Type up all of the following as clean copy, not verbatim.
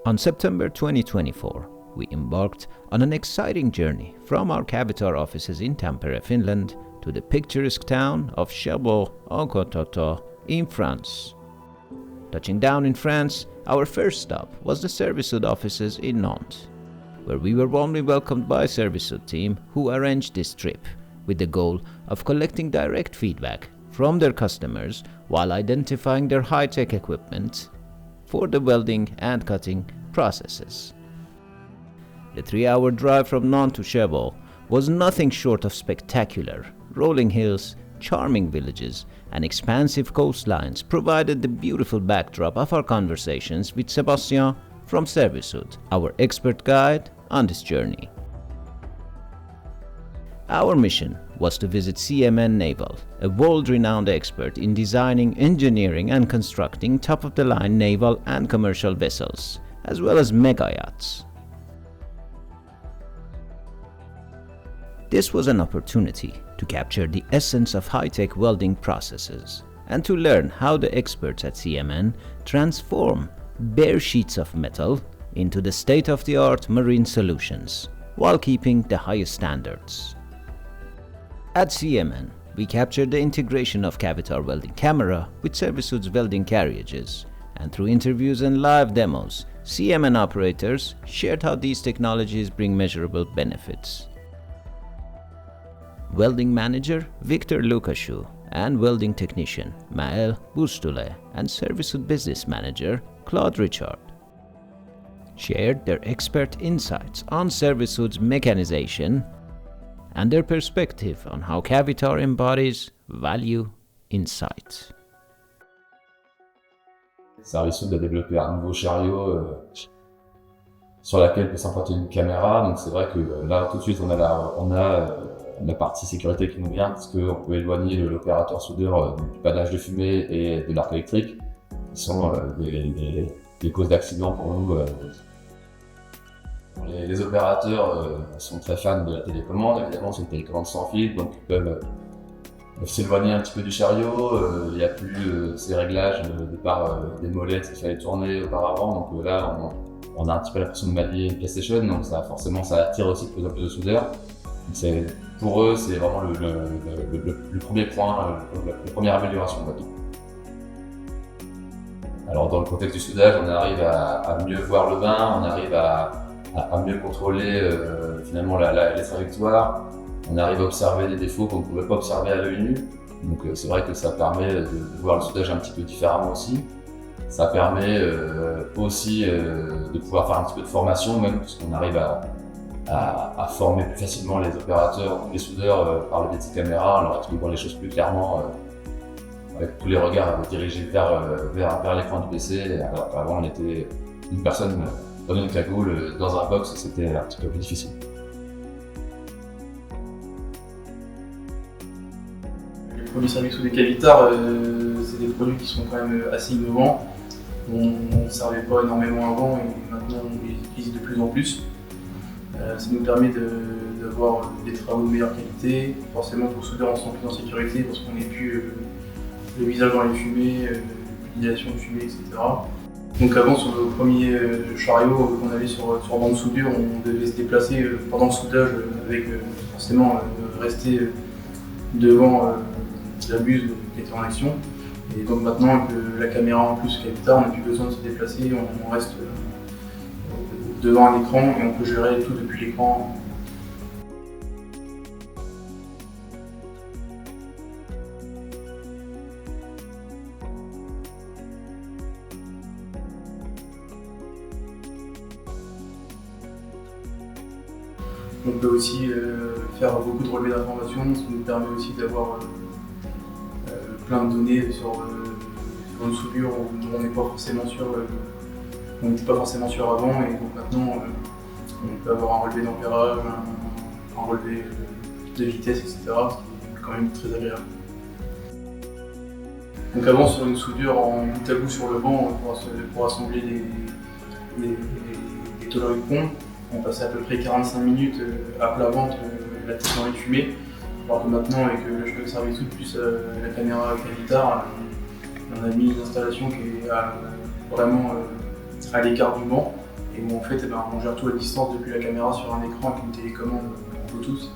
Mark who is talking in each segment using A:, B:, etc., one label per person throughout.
A: On September 2024, we embarked on an exciting journey from our Cavitar offices in Tampere, Finland, to the picturesque town of Cherbourg-en-Cotentin in France. Touching down in France, our first stop was the Servicud offices in Nantes, where we were warmly welcomed by Servicud team who arranged this trip with the goal of collecting direct feedback from their customers while identifying their high-tech equipment for the welding and cutting processes. The 3-hour drive from Nantes to Cherbourg was nothing short of spectacular. Rolling hills, charming villages, and expansive coastlines provided the beautiful backdrop of our conversations with Sébastien from Servicud, our expert guide on this journey. Our mission was to visit CMN Naval, a world-renowned expert in designing, engineering, and constructing top-of-the-line naval and commercial vessels, as well as mega yachts. This was an opportunity to capture the essence of high-tech welding processes and to learn how the experts at CMN transform bare sheets of metal into the state-of-the-art marine solutions while keeping the highest standards. At CMN, we captured the integration of Cavitar welding camera with Servicud's welding carriages, and through interviews and live demos, CMN operators shared how these technologies bring measurable benefits. Welding manager Victor Lukashu and welding technician Maël Boustoulet and Servicud business manager Claude Richard shared their expert insights on Servicud's mechanization and their perspective on how Cavitar embodies value insight.
B: Servicud a développé un nouveau chariot sur laquelle peut s'implanter une caméra, donc c'est vrai que là tout de suite on a la partie sécurité qui nous vient parce qu'on peut éloigner l'opérateur soudeur du panache de fumée et de l'arc électrique qui sont des causes d'accident pour nous. Les opérateurs sont très fans de la télécommande, évidemment c'est une télécommande sans fil, donc ils peuvent s'éloigner un petit peu du chariot, il n'y a plus ces réglages de par des molettes qu'il fallait tourner auparavant, donc là on a un petit peu l'impression de manier une PlayStation, donc ça attire aussi de plus en plus de soudeurs. Pour eux, c'est vraiment le premier point, la première amélioration. Alors dans le contexte du soudage, on arrive à mieux voir le bain, on arrive à mieux contrôler finalement les trajectoires, on arrive à observer des défauts qu'on ne pouvait pas observer à l'œil nu. Donc c'est vrai que ça permet de voir le soudage un petit peu différemment aussi. Ça permet aussi de pouvoir faire un petit peu de formation même, puisqu'on arrive à former plus facilement les opérateurs, les soudeurs par le biais de ces caméras, en leur expliquant les choses plus clairement, avec tous les regards dirigés vers l'écran du PC, alors qu'avant on était une personne dans une cagoule, dans un box, c'était un petit peu plus difficile.
C: Les produits Servicud des Cavitar, c'est des produits qui sont quand même assez innovants. On ne servait pas énormément avant et maintenant on les utilise de plus en plus. Ça nous permet d'avoir des travaux de meilleure qualité. Forcément, pour soudeur, on se sent plus en sécurité parce qu'on n'est plus le visage dans les fumées, l'inhalation de fumée, etc. Donc avant, sur le premier chariot qu'on avait sur banc de soudure, on devait se déplacer pendant le soudage avec forcément rester devant la buse qui était en action. Et donc maintenant, avec la caméra en plus Cavitar, on n'a plus besoin de se déplacer, on reste devant un écran et on peut gérer tout depuis l'écran. On peut aussi faire beaucoup de relevés d'informations, ce qui nous permet aussi d'avoir plein de données sur une soudure où on n'est pas forcément sûr. On n'était pas forcément sûr avant et donc maintenant on peut avoir un relevé d'ampérage, un relevé de vitesse, etc. Ce qui est quand même très agréable. Donc avant sur une soudure en bout à bout sur le banc pour assembler des tôleries de pont, on passait à peu près 45 minutes à plat ventre, la tête dans les fumées. Alors que maintenant avec le choc Servicud plus la caméra Cavitar, on a mis une installation qui est vraiment à l'écart du banc. Et où en fait, on gère tout à distance depuis la caméra sur un écran avec une télécommande en Bluetooth.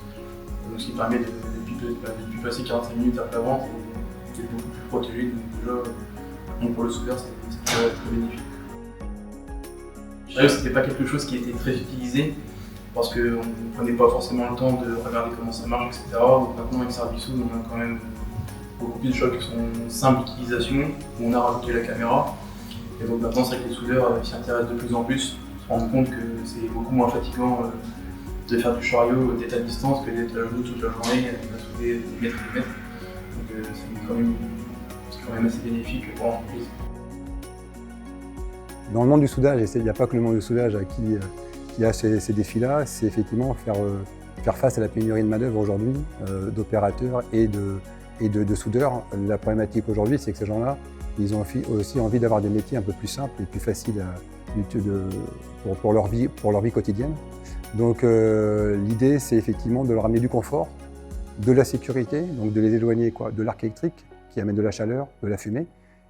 C: Donc, ce qui permet de plus passer 45 minutes après la vente et d'être beaucoup plus protégé. Donc déjà, pour le soudeur, c'est très bénéfique. Je dirais que c'était pas quelque chose qui était très utilisé parce qu'on ne prenait pas forcément le temps de regarder comment ça marche, etc. Donc maintenant avec Servisoud, on a quand même beaucoup plus de choses qui sont simples d'utilisation, où on a rajouté la caméra. Et donc maintenant, c'est vrai que les soudeurs s'y intéressent de plus en plus, se rendent compte que c'est beaucoup moins fatigant de faire du chariot d'être à distance que d'être à genoux toute la journée, à souder des mètres et des mètres. Donc c'est quand même assez bénéfique pour l'entreprise.
D: Dans le monde du soudage, et il n'y a pas que le monde du soudage qui a ces défis-là, c'est effectivement faire face à la pénurie de main-d'œuvre aujourd'hui, d'opérateurs et de soudeurs. La problématique aujourd'hui, c'est que ces gens-là, ils ont aussi envie d'avoir des métiers un peu plus simples et plus faciles pour leur vie quotidienne. Donc l'idée, c'est effectivement de leur amener du confort, de la sécurité, donc de les éloigner de l'arc électrique qui amène de la chaleur, de la fumée.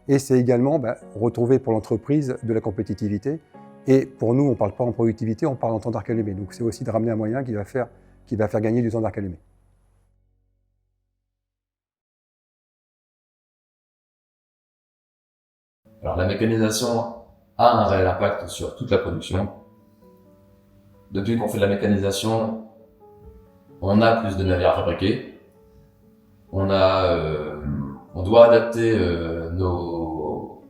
D: Et c'est également retrouver pour l'entreprise de la compétitivité. Et pour nous, on ne parle pas en productivité, on parle en temps d'arc allumé. Donc c'est aussi de ramener un moyen qui va faire gagner du temps d'arc allumé.
B: Alors la mécanisation a un réel impact sur toute la production. Depuis qu'on fait de la mécanisation, on a plus de navires à fabriquer. On doit adapter nos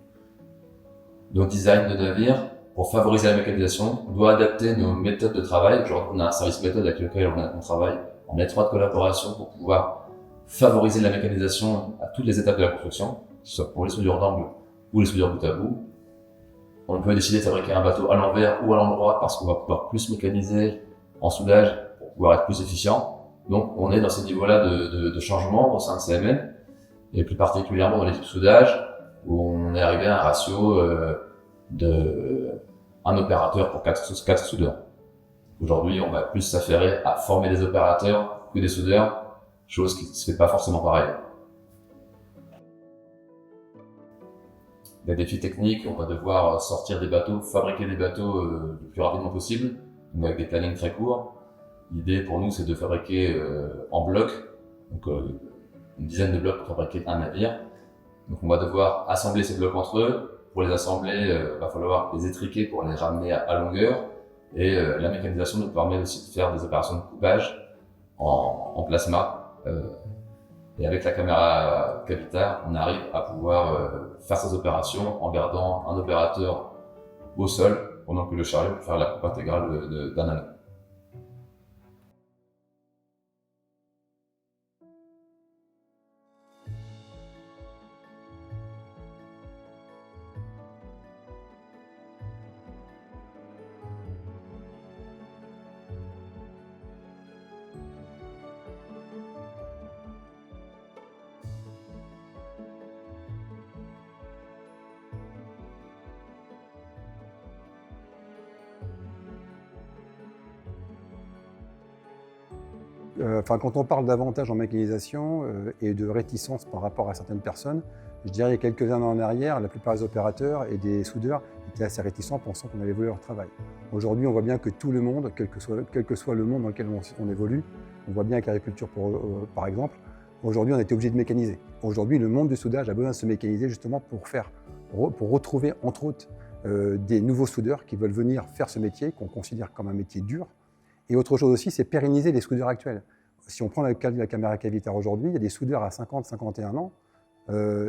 B: designs de navires pour favoriser la mécanisation. On doit adapter nos méthodes de travail. Aujourd'hui, on a un service méthode avec lequel on travaille en étroite collaboration pour pouvoir favoriser la mécanisation à toutes les étapes de la construction, que ce soit pour les soudures d'angle ou les soudures bout à bout. On peut décider de fabriquer un bateau à l'envers ou à l'endroit parce qu'on va pouvoir plus mécaniser en soudage pour pouvoir être plus efficient. Donc on est dans ces niveaux-là de changement au sein de CMM, et plus particulièrement dans l'équipe soudage, où on est arrivé à un ratio de un opérateur pour 4 soudeurs. Aujourd'hui, on va plus s'affairer à former des opérateurs que des soudeurs, chose qui ne se fait pas forcément pareil. Des défis techniques, on va devoir sortir des bateaux, fabriquer des bateaux le plus rapidement possible, donc avec des plannings très courts. L'idée pour nous, c'est de fabriquer en bloc, donc une dizaine de blocs pour fabriquer un navire. Donc on va devoir assembler ces blocs entre eux. Pour les assembler, va falloir les étriquer pour les ramener à longueur. Et la mécanisation nous permet aussi de faire des opérations de coupage en plasma. Et avec la caméra Cavitar, on arrive à pouvoir faire ces opérations en gardant un opérateur au sol pendant que le chariot peut faire la coupe intégrale d'un anneau.
D: Quand on parle d'avantages en mécanisation et de réticence par rapport à certaines personnes, je dirais il y a quelques années en arrière, la plupart des opérateurs et des soudeurs étaient assez réticents, pensant qu'on allait voler leur travail. Aujourd'hui, on voit bien que tout le monde, quel que soit le monde dans lequel on évolue, on voit bien avec l'agriculture par exemple, aujourd'hui on a été obligé de mécaniser. Aujourd'hui, le monde du soudage a besoin de se mécaniser justement pour retrouver entre autres des nouveaux soudeurs qui veulent venir faire ce métier, qu'on considère comme un métier dur. Et autre chose aussi, c'est pérenniser les soudeurs actuels. Si on prend le cas de la caméra Cavitar aujourd'hui, il y a des soudeurs à 50, 51 ans.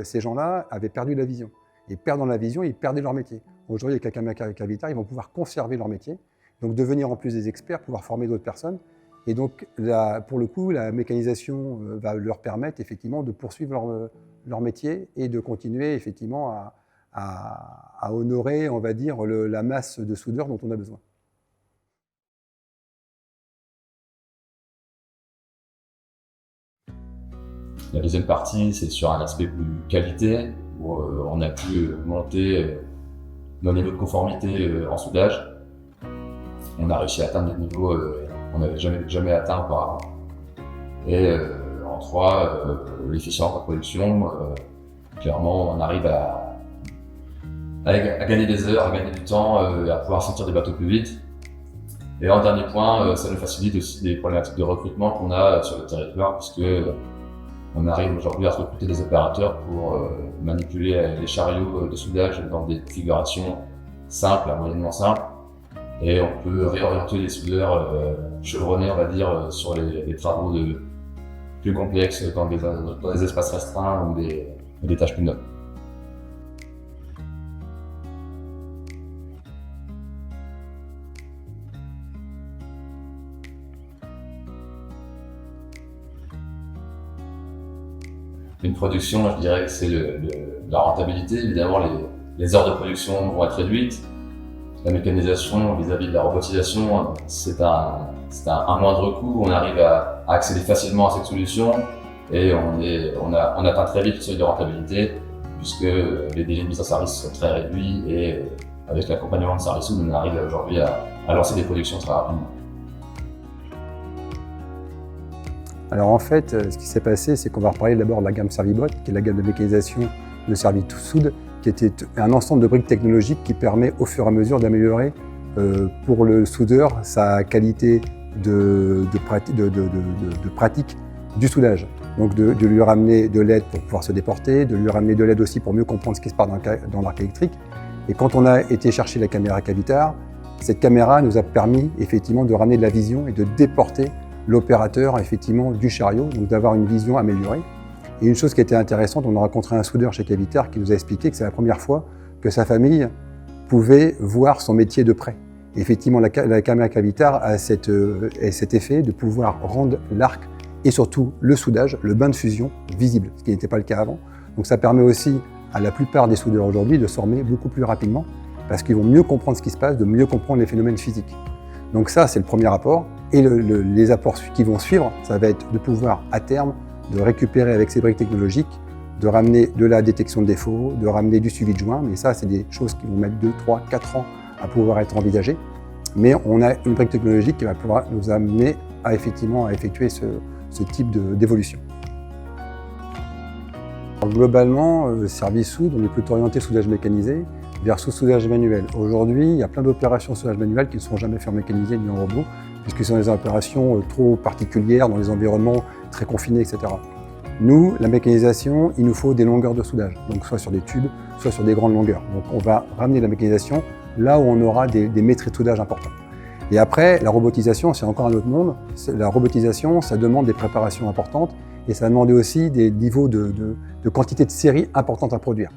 D: Ces gens-là avaient perdu la vision. Et perdant la vision, ils perdaient leur métier. Aujourd'hui, avec la caméra Cavitar, ils vont pouvoir conserver leur métier, donc devenir en plus des experts, pouvoir former d'autres personnes. Et donc, pour le coup, la mécanisation va leur permettre effectivement de poursuivre leur métier et de continuer effectivement à honorer, on va dire, la masse de soudeurs dont on a besoin.
B: La deuxième partie, c'est sur un aspect plus qualité, où on a pu monter nos niveaux de conformité en soudage. On a réussi à atteindre des niveaux qu'on n'avait jamais atteints auparavant. Et en 3, l'efficience en production, clairement, on arrive à gagner des heures, à gagner du temps, à pouvoir sortir des bateaux plus vite. Et en dernier point, ça nous facilite aussi des problématiques de recrutement qu'on a sur le territoire, puisque on arrive aujourd'hui à recruter des opérateurs pour manipuler les chariots de soudage dans des configurations simples, à moyennement simples. Et on peut réorienter les soudeurs chevronnés, on va dire, sur les travaux plus complexes dans des espaces restreints ou des tâches plus nobles. Une production, je dirais que c'est la rentabilité. Évidemment, les heures de production vont être réduites. La mécanisation vis-à-vis de la robotisation, c'est un moindre coût. On arrive à accéder facilement à cette solution et on atteint très vite le seuil de rentabilité puisque les délais de mise en service sont très réduits et avec l'accompagnement de Servisoud, on arrive aujourd'hui à lancer des productions très rapidement.
D: Alors en fait, ce qui s'est passé, c'est qu'on va reparler d'abord de la gamme Servibot, qui est la gamme de mécanisation de Servisoud, qui était un ensemble de briques technologiques qui permet au fur et à mesure d'améliorer pour le soudeur sa qualité de pratique du soudage. Donc de lui ramener de l'aide pour pouvoir se déporter, de lui ramener de l'aide aussi pour mieux comprendre ce qui se passe dans l'arc électrique. Et quand on a été chercher la caméra Cavitar, cette caméra nous a permis effectivement de ramener de la vision et de déporter l'opérateur effectivement du chariot, donc d'avoir une vision améliorée. Et une chose qui était intéressante, on a rencontré un soudeur chez Cavitar qui nous a expliqué que c'est la première fois que sa famille pouvait voir son métier de près. Et effectivement, la caméra Cavitar a cet effet de pouvoir rendre l'arc et surtout le soudage, le bain de fusion, visible, ce qui n'était pas le cas avant. Donc ça permet aussi à la plupart des soudeurs aujourd'hui de se former beaucoup plus rapidement parce qu'ils vont mieux comprendre ce qui se passe, de mieux comprendre les phénomènes physiques. Donc ça, c'est le premier apport. Et les apports qui vont suivre, ça va être de pouvoir, à terme, de récupérer avec ces briques technologiques, de ramener de la détection de défauts, de ramener du suivi de joints. Mais ça, c'est des choses qui vont mettre 2, 3, 4 ans à pouvoir être envisagées. Mais on a une brique technologique qui va pouvoir nous amener à effectuer ce type d'évolution. Globalement, Servisoud, on est plutôt orienté soudage mécanisé versus soudage manuel. Aujourd'hui, il y a plein d'opérations de soudage manuel qui ne sont jamais faites en mécanisé ni en robot, puisque ce sont des opérations trop particulières dans les environnements très confinés, etc. Nous, la mécanisation, il nous faut des longueurs de soudage, donc soit sur des tubes, soit sur des grandes longueurs. Donc on va ramener la mécanisation là où on aura des maîtrises de soudage importants. Et après, la robotisation, c'est encore un autre monde. La robotisation, ça demande des préparations importantes et ça demande aussi des niveaux de quantité de série importantes à produire.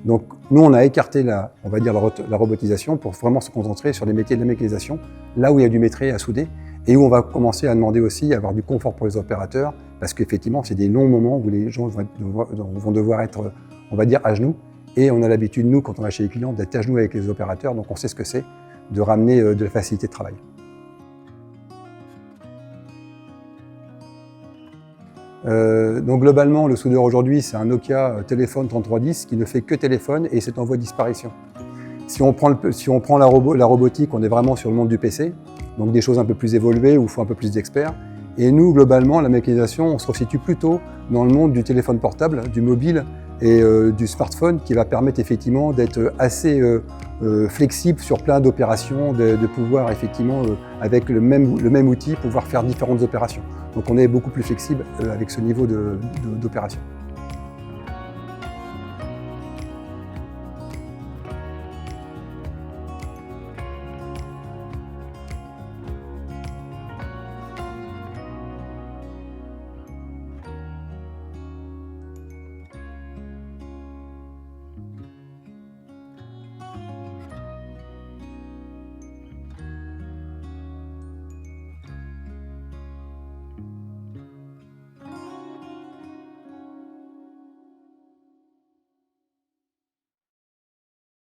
D: Donc nous, on a écarté la robotisation pour vraiment se concentrer sur les métiers de la mécanisation, là où il y a du métier à souder et où on va commencer à demander aussi à avoir du confort pour les opérateurs parce qu'effectivement, c'est des longs moments où les gens vont devoir être, on va dire, à genoux. Et on a l'habitude, nous, quand on va chez les clients, d'être à genoux avec les opérateurs, donc on sait ce que c'est de ramener de la facilité de travail. Donc globalement, le soudeur aujourd'hui, c'est un Nokia téléphone 3310 qui ne fait que téléphone et c'est en voie de disparition. Si on prend la robotique, on est vraiment sur le monde du PC, donc des choses un peu plus évoluées où il faut un peu plus d'experts. Et nous, globalement, la mécanisation, on se resitue plutôt dans le monde du téléphone portable, du mobile et du smartphone qui va permettre effectivement d'être assez flexible sur plein d'opérations, de pouvoir effectivement, avec le même outil, pouvoir faire différentes opérations. Donc on est beaucoup plus flexible avec ce niveau d'opération.